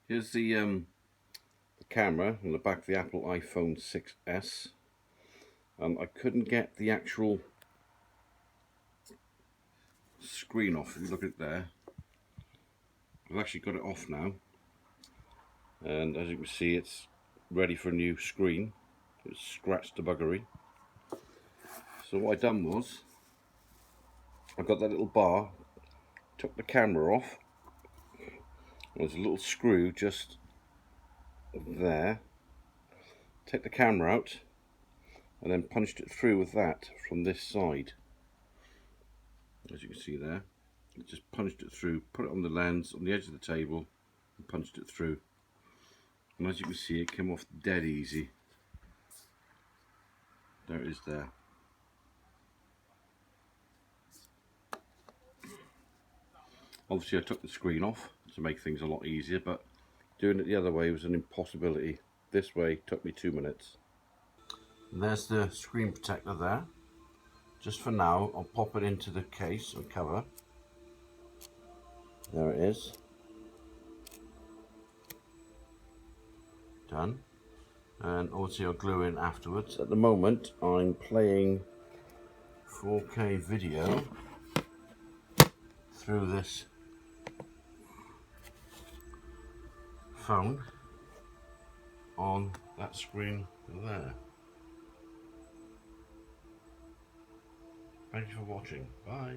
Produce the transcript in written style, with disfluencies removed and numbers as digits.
Here's the camera on the back of the Apple iPhone 6s. I couldn't get the actual screen off. If you look at it there, I've actually got it off now, and as you can see, it's ready for a new screen. It's scratched the buggery. So what I done was, I got that little bar, took the camera off. There's a little screw just there. Take the camera out, and then punched it through with that from this side. As you can see there, just punched it through, put it on the lens on the edge of the table and punched it through, and as you can see, it came off dead easy. There it is there. Obviously I took the screen off to make things a lot easier, but doing it the other way was an impossibility. This way took me 2 minutes. And there's the screen protector there. Just for now, I'll pop it into the case and cover. There it is. Done. And obviously I'll glue in afterwards. At the moment I'm playing 4K video through this phone on that screen there. Thank you for watching. Bye.